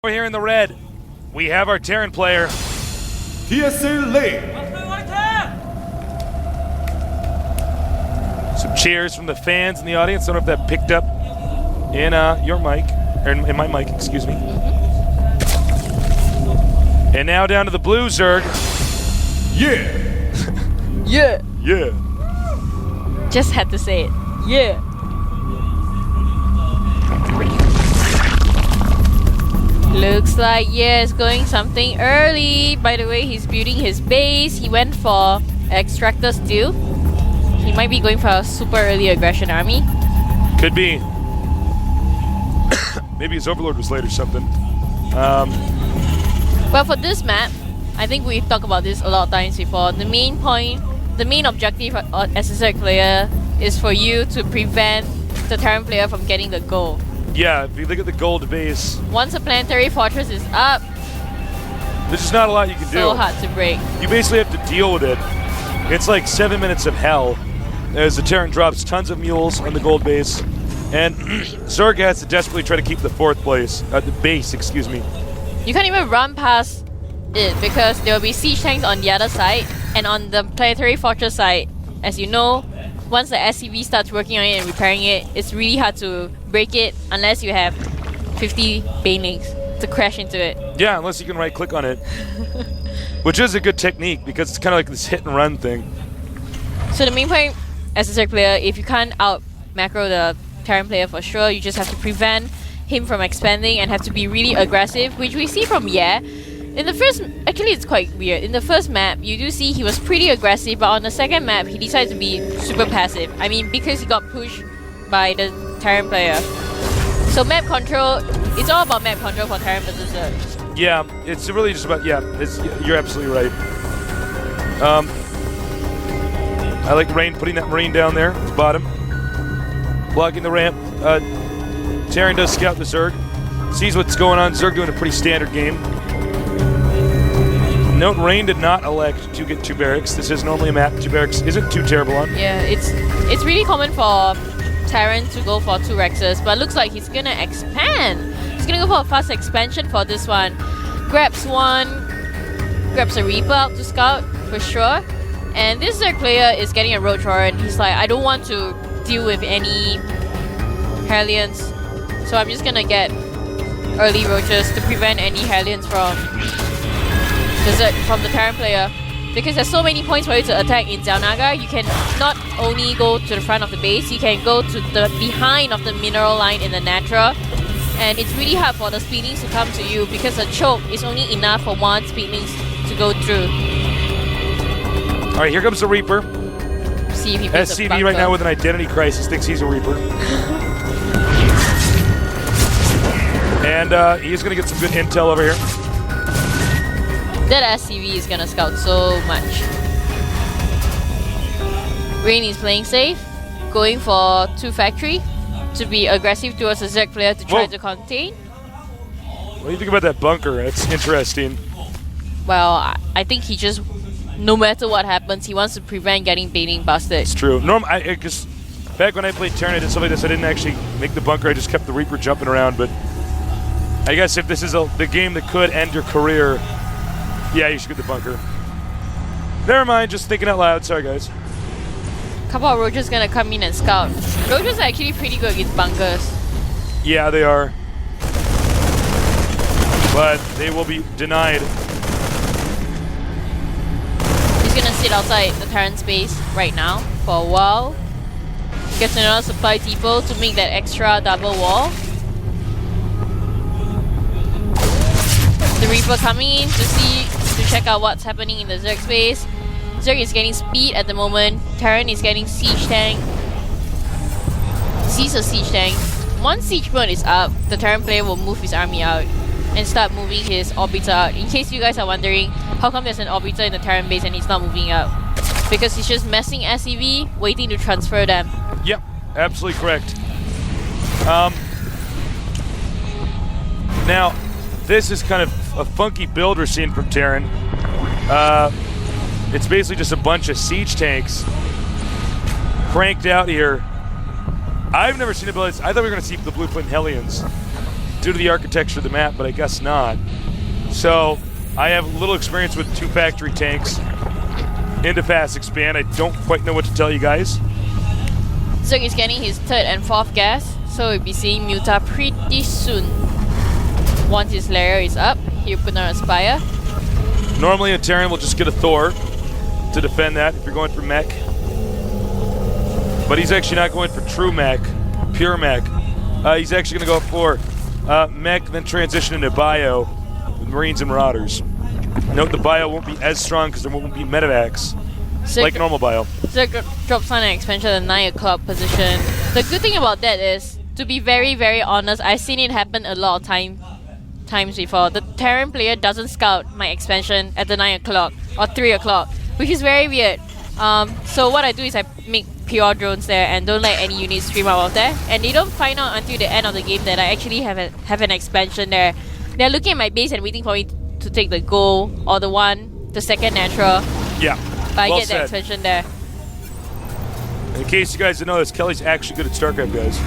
We're here in the red. We have our Terran player. TSA lane. Some cheers from the fans in the audience. I don't know if that picked up in your mic, or in my mic, excuse me. And now down to the blue, Zerg. Yeah. Yeah. Yeah. Just had to say it. Yeah. Looks like yeah is going something early. By the way, he's building his base. He went for extractor steel. He might be going for a super early aggression army. Could be. Maybe his overlord was late or something. Well, for this map, I think we've talked about this a lot of times before. The main point, the main objective as a Zerg player is for you to prevent the Terran player from getting the goal. Yeah, if you look at the gold base, Once a planetary fortress is up, there's just not a lot you can do. so hard to break. You basically have to deal with it. It's like 7 minutes of hell as the Terran drops tons of mules on the gold base. And Zerg has to desperately try to keep the fourth place, the base, excuse me. You can't even run past it because there will be siege tanks on the other side, and on the planetary fortress side, as you know, once the SCV starts working on it and repairing it, it's really hard to break it unless you have 50 banelings to crash into it. Yeah, unless you can right click on it. Which is a good technique because it's kind of like this hit and run thing. So the main point as a Zerg player, if you can't out macro the Terran player for sure, you just have to prevent him from expanding and have to be really aggressive, which we see from Yeah. In the first, actually it's quite weird. In the first map, you do see he was pretty aggressive, but on the second map, he decided to be super passive. I mean, because he got pushed by the Terran player. So map control, it's all about map control for Terran versus Zerg. Yeah, it's really just about, you're absolutely right. I like Rain putting that Marine down there at the bottom. Blocking the ramp. Terran does scout the Zerg. Sees what's going on. Zerg doing a pretty standard game. Note, Rain did not elect to get 2 barracks. This is normally a map 2 barracks isn't too terrible on. Yeah, it's really common for Terran to go for 2 Rexes, but looks like he's gonna expand. He's gonna go for a fast expansion for this one. Grabs a Reaper out to scout for sure. And this Zerg player is getting a Roach-Roar, and he's like, I don't want to deal with any Hellions, so I'm just gonna get early Roaches to prevent any Hellions from the Terran player. Because there's so many points for you to attack in Zelnaga, you can not only go to the front of the base, you can go to the behind of the mineral line in the Natra. And it's really hard for the speedlings to come to you because the choke is only enough for 1 speedlings to go through. Alright, here comes the Reaper. See if he puts a SCV bunker. right now with an identity crisis thinks he's a Reaper. And he's going to get some good intel over here. That SCV is gonna scout so much. Rain is playing safe, going for 2 factory to be aggressive towards the Zerg player to try to contain. What do you think about that bunker? That's interesting. Well, I think he just, no matter what happens, he wants to prevent getting baiting busted. It's true. Because back when I played Terran, I did something like this. I didn't actually make the bunker. I just kept the Reaper jumping around. But I guess if this is the game that could end your career, yeah, you should get the bunker. Never mind, just thinking out loud. Sorry, guys. Couple of Roaches gonna come in and scout. Roaches are actually pretty good against bunkers. Yeah, they are. But they will be denied. He's gonna sit outside the Terran space right now for a while. Gets another supply depot to make that extra double wall. The Reaper coming in to check out what's happening in the Zerg space. Zerg is getting speed at the moment. Terran is getting siege tank. Sees a siege tank. Once siege mode is up, the Terran player will move his army out and start moving his orbiter out. In case you guys are wondering, how come there's an orbiter in the Terran base and he's not moving out? Because he's just messing SCV, waiting to transfer them. Yep, absolutely correct. Now, this is kind of a funky build we're seeing from Terran. It's basically just a bunch of siege tanks cranked out here. I've never seen a build. I thought we were going to see the Blueprint Hellions. due to the architecture of the map, but I guess not. So I have little experience with 2 factory tanks into fast expand. I don't quite know what to tell you guys. Zerg is getting his 3rd and 4th gas, so we'll be seeing Muta pretty soon. Once his layer is up, he'll put on a Spire. Normally a Terran will just get a Thor to defend that if you're going for mech. But he's actually not going for true mech, pure mech. He's actually going to go for mech, then transition into bio with Marines and Marauders. Note the bio won't be as strong because there won't be medevacs like normal bio. Zerg drops on an expansion at the 9 o'clock position. The good thing about that is, to be very, very honest, I've seen it happen a lot of times before. The Terran player doesn't scout my expansion at the 9 o'clock or 3 o'clock, which is very weird. So what I do is I make pure drones there and don't let any units stream out of there. And they don't find out until the end of the game that I actually have an expansion there. They're looking at my base and waiting for me to take the goal or the second natural. Yeah. But I well get said. the expansion there. In case you guys didn't know this, Kelly's actually good at StarCraft, guys.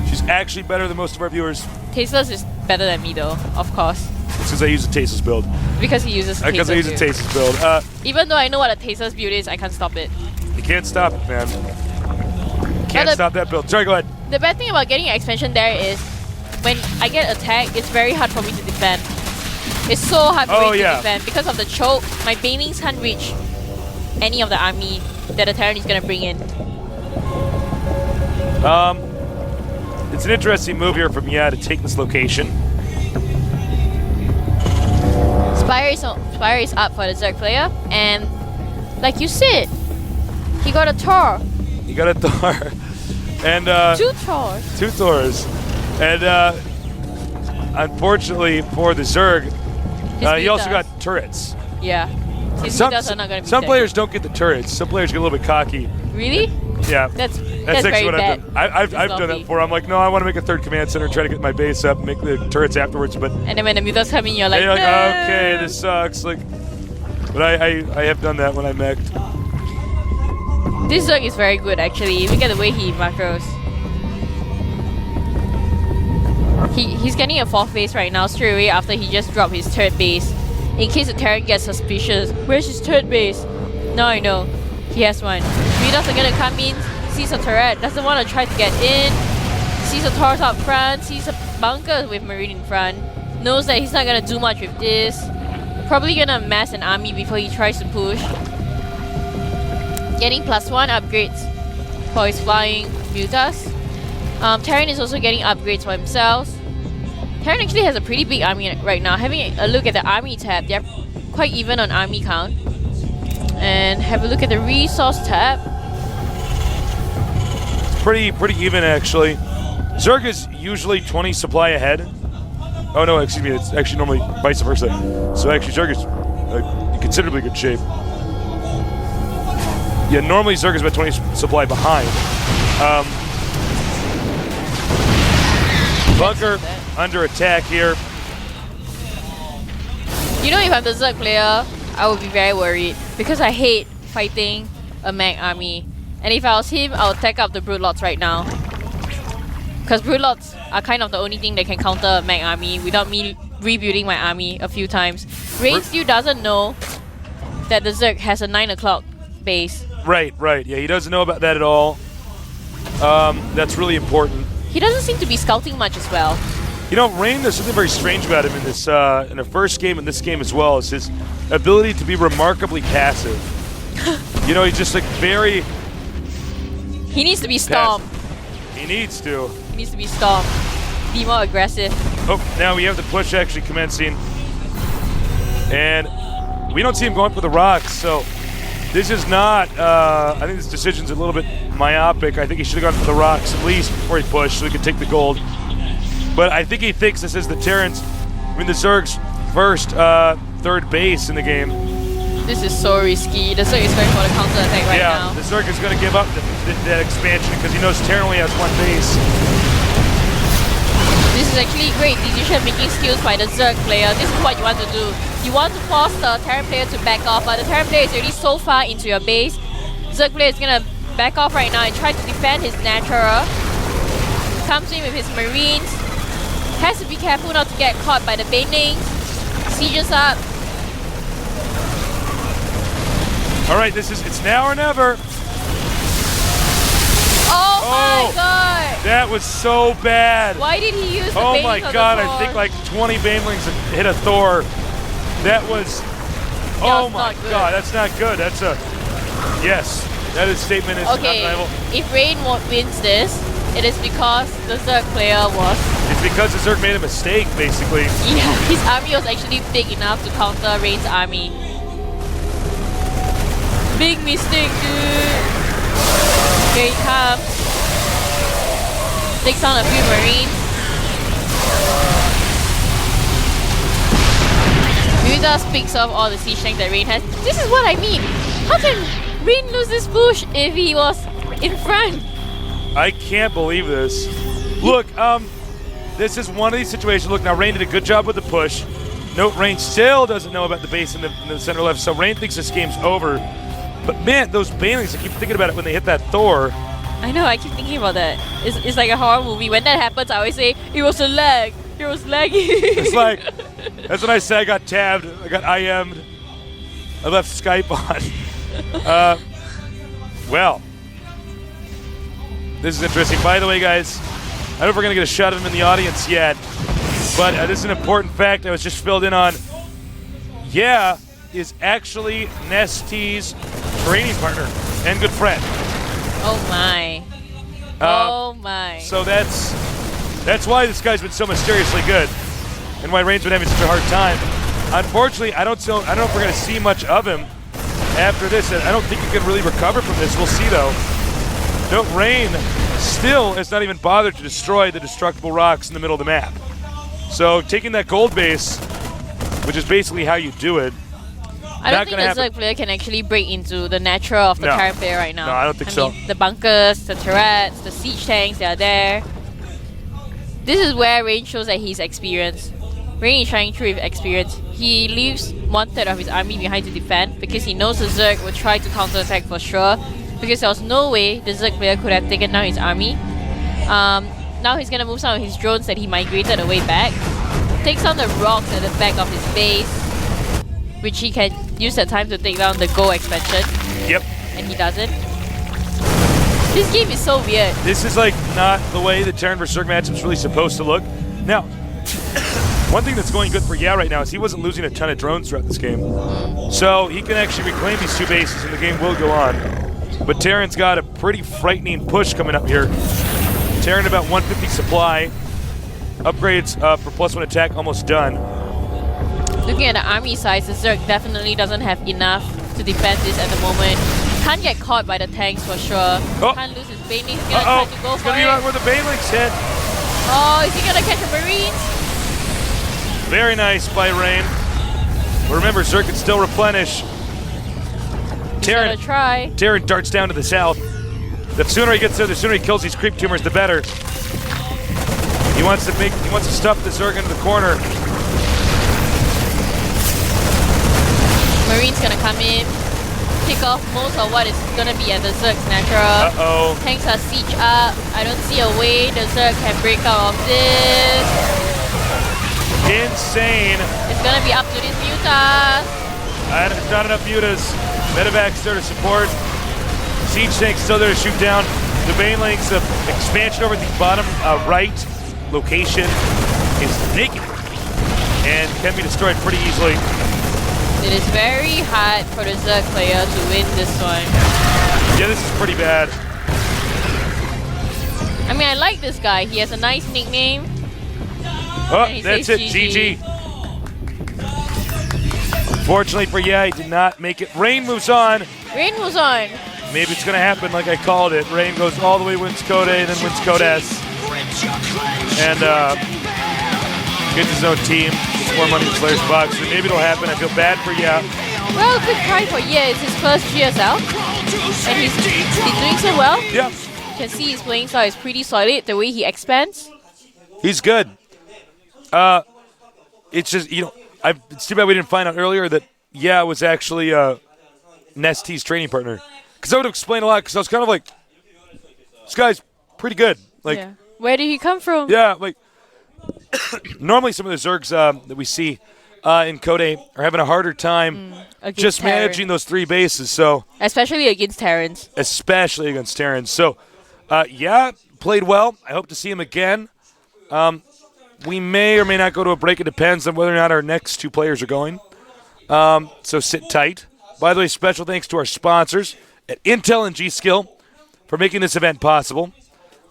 She's actually better than most of our viewers. Tasteless is better than me though, of course. It's because I use a Tasteless build. Because he uses a Because I use a Tasteless Tasteless build. Even though I know what a Tasteless build is, I can't stop it. You can't stop it, man. Can't stop that build. Sorry, go ahead. The bad thing about getting an expansion there is when I get attacked, it's very hard for me to defend. It's so hard for me to defend because of the choke. My banelings can't reach any of the army that the Terran is going to bring in. It's an interesting move here from to take this location. Spire is up for the Zerg player, and like you said, he got a Thor. He got a Thor. And 2 Thors. 2 Thors. And unfortunately for the Zerg, he also got turrets. Yeah. His Some are not going to be some players don't get the turrets. Some players get a little bit cocky. Really? Yeah. That's actually very what bad. I've done. I've done that before. I'm like, no, I want to make a 3rd command center and try to get my base up and make the turrets afterwards. But and then when the mutas come in, you're like, you're like, no! okay, this sucks. Like, but I have done that when I mech'd. This Zerg is very good actually. Look at the way he macros. He's getting a 4th base right now straight away after he just dropped his 3rd base. In case the Terran gets suspicious, where's his 3rd base? Now I know. He has one. Mutas are gonna come in, sees a turret, doesn't want to try to get in, sees a Taurus up front, sees a bunker with Marine in front, knows that he's not gonna do much with this. Probably gonna amass an army before he tries to push. Getting +1 upgrades for his flying Mutas. Terran is also getting upgrades for himself. Terran actually has a pretty big army right now. Having a look at the army tab, they're quite even on army count. And have a look at the resource tab. It's pretty even actually. Zerg is usually 20 supply ahead. Oh no, excuse me, it's actually normally vice versa. So actually Zerg is in considerably good shape. Yeah, normally Zerg is about 20 supply behind. Bunker under attack here. You know, if I'm the Zerg player, I would be very worried because I hate fighting a mech army. And if I was him, I would tech up the Broodlords right now. Because Broodlords are kind of the only thing that can counter a mech army without me rebuilding my army a few times. Rain still doesn't know that the Zerg has a 9 o'clock base. Right. Yeah, he doesn't know about that at all. That's really important. He doesn't seem to be scouting much as well. You know, Rain, there's something very strange about him in this, in the first game and this game as well, is his ability to be remarkably passive. You know, he's just like very... He needs to be stomped. He needs to. He needs to be stomped. Be more aggressive. Oh, now we have the push actually commencing. And we don't see him going for the rocks, so this is not, I think this decision's a little bit myopic. I think he should have gone for the rocks at least before he pushed so he could take the gold. But I think he thinks this is the Terrans, the Zerg's first 3rd base in the game. This is so risky. The Zerg is going for the counter attack right now. Yeah, the Zerg is going to give up that expansion because he knows Terran only has 1 base. This is actually great decision-making skills by the Zerg player. This is what you want to do. You want to force the Terran player to back off, but the Terran player is already so far into your base. Zerg player is going to back off right now and try to defend his natural. Comes in with his Marines. Has to be careful not to get caught by the banelings. Sieges up. All right, it's now or never. Oh my god! That was so bad. Why did he use the Oh banelings my on god, the I think Thor? like 20 banelings hit a Thor. That was, oh my god, that's not good. That's a, yes, that is statement is Okay, undeniable. if Rain wins this, it is because the Zerg player was... It's because the Zerg made a mistake, basically. Yeah, his army was actually big enough to counter Rain's army. Big mistake, dude. Here he comes. Takes on a few Marines. Muta picks off all the siege tanks that Rain has. This is what I mean. How can Rain lose this push if he was in front? I can't believe this. Look, this is one of these situations. Look, now Rain did a good job with the push. Note, Rain still doesn't know about the base in the center left, so Rain thinks this game's over. But man, those banelings, I keep thinking about it when they hit that Thor. I know, I keep thinking about that. It's like a horror movie. When that happens, I always say, it was a lag. It was laggy. It's like, that's when I say I got tabbed, I got IM'd, I left Skype on. Well, this is interesting. By the way, guys, I don't know if we're going to get a shot of him in the audience yet, but this is an important fact I was just filled in on. Yeah is actually Nesty's training partner and good friend. Oh my. Oh my. So that's why this guy's been so mysteriously good, and why Rain's been having such a hard time. Unfortunately, I don't know if we're going to see much of him after this. I don't think he can really recover from this. We'll see, though. No, Rain still has not even bothered to destroy the destructible rocks in the middle of the map. So taking that gold base, which is basically how you do it, I don't think the Zerg player can actually break into the natural of the Terran player right now. No, I don't think so. I mean, the bunkers, the turrets, the siege tanks, they are there. This is where Rain shows that he's experienced. Rain is trying through with experience. He leaves 1/3 of his army behind to defend because he knows the Zerg will try to counterattack for sure. Because there was no way the Zerg player could have taken down his army. Now he's gonna move some of his drones that he migrated away back. Takes on the rocks at the back of his base, which he can use that time to take down the Go expansion. Yep. And he doesn't. This game is so weird. This is like not the way the Terran vs Zerg matchup's really supposed to look. Now, one thing that's going good for Yeah right now is he wasn't losing a ton of drones throughout this game. So he can actually reclaim these two bases and the game will go on. But Terran's got a pretty frightening push coming up here. Terran about 150 supply. Upgrades for +1 attack almost done. Looking at the army size, the Zerg definitely doesn't have enough to defend this at the moment. Can't get caught by the tanks for sure. Oh. Can't lose his banelings. He's gonna try to go it's for gonna be it. right where the banelings hit. Oh, is he gonna catch a Marines? Very nice by Rain. But remember, Zerg can still replenish. Terran try. Terran darts down to the south. The sooner he gets there, the sooner he kills these creep tumors, the better. He wants to stuff the Zerg into the corner. Marine's gonna come in, pick off most of what is gonna be at the Zerg's natural. Uh-oh. Tanks are siege up. I don't see a way the Zerg can break out of this. Insane. It's gonna be up to these mutas. There's not enough mutas. Medevac's there to support. Siege tank's still there to shoot down. The banelings, the expansion over at the bottom right location is naked and can be destroyed pretty easily. It is very hard for the Zerg player to win this one. Yeah, this is pretty bad. I mean, I like this guy. He has a nice nickname. Oh, that's it. GG. Unfortunately for Yeah, he did not make it. Rain moves on. Rain moves on. Maybe it's going to happen like I called it. Rain goes all the way, wins Code A, then wins Code S. And gets his own team. Gets more money in Slayer's box. So maybe it'll happen. I feel bad for Yeah. Well, good try for Yeah. It's his first GSL. And he's doing so well. Yeah. You can see his playing style is pretty solid. The way he expands. He's good. It's just, it's too bad we didn't find out earlier that Yeah was actually Nesty's training partner. Because that would explain a lot, because I was kind of like, this guy's pretty good. Like, yeah. Where did he come from? Yeah, like, Normally some of the Zergs that we see in Code are having a harder time Against just Terran. managing those 3 bases. So Especially against Terrans. especially against Terrans. So, yeah, played well. I hope to see him again. We may or may not go to a break. It depends on whether or not our next 2 players are going. So sit tight. By the way, special thanks to our sponsors at Intel and G-Skill for making this event possible.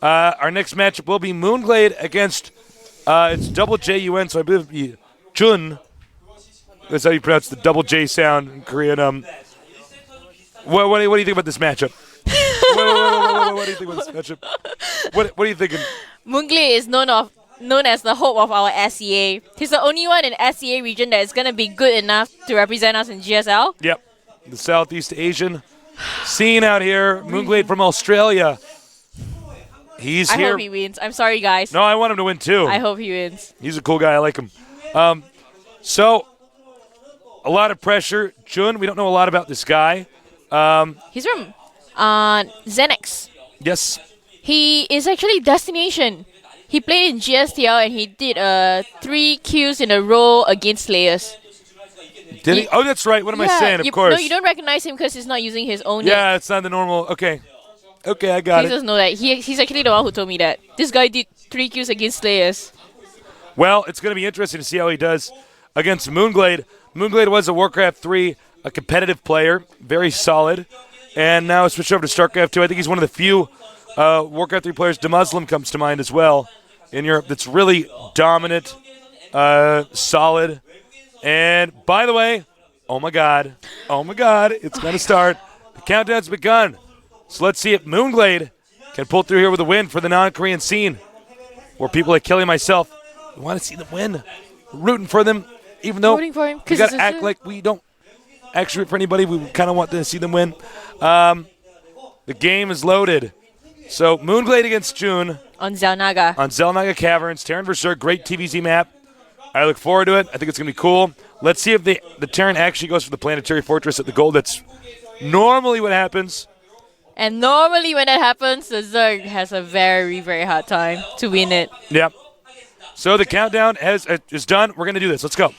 Our next matchup will be Moonglade against it's double J-U-N, so I believe it'll be Jun. That's how you pronounce the double J sound in Korean. What do you think about this matchup? What do you think about this matchup? What are you thinking? Moonglade is known as the hope of our SEA. He's the only one in SEA region that is going to be good enough to represent us in GSL. Yep. The Southeast Asian scene out here. Moonglade from Australia. He's I here. hope he wins. I'm sorry, guys. No, I want him to win too. I hope he wins. He's a cool guy. I like him. So, a lot of pressure. Jun, we don't know a lot about this guy. He's from Xenex. Yes. He is actually Destination. He played in GSTL and he did 3 kills in a row against Slayers. Did he? Oh, that's right. What am I saying? Of No, course. you don't recognize him because he's not using his own Yeah, name. it's not the normal. Okay. Okay, I got Please it. just know that. He's actually the one who told me that. This guy did 3 kills against Slayers. Well, it's going to be interesting to see how he does against Moonglade. Moonglade was a Warcraft 3, a competitive player, very solid, and now switched over to StarCraft 2. I think he's one of the few Warcraft 3 players. DeMuslim comes to mind as well in Europe that's really dominant, solid. And by the way, oh my God, it's going to start. The countdown's begun. So let's see if Moonglade can pull through here with a win for the non-Korean scene, where people like Kelly and myself, we want to see them win. We're rooting for them, even though Rooting for him, we 'cause got to it's act a- like we don't actually root for anybody. We kind of want to see them win. The game is loaded. So Moonglade against June On Zelnaga. on Zelnaga Caverns, Terran vs. Zerg, great TVZ map. I look forward to it. I think it's going to be cool. Let's see if the Terran actually goes for the planetary fortress at the goal. That's normally what happens. And normally when that happens, the Zerg has a very, very hard time to win it. Yep. So the countdown is done. We're going to do this. Let's go.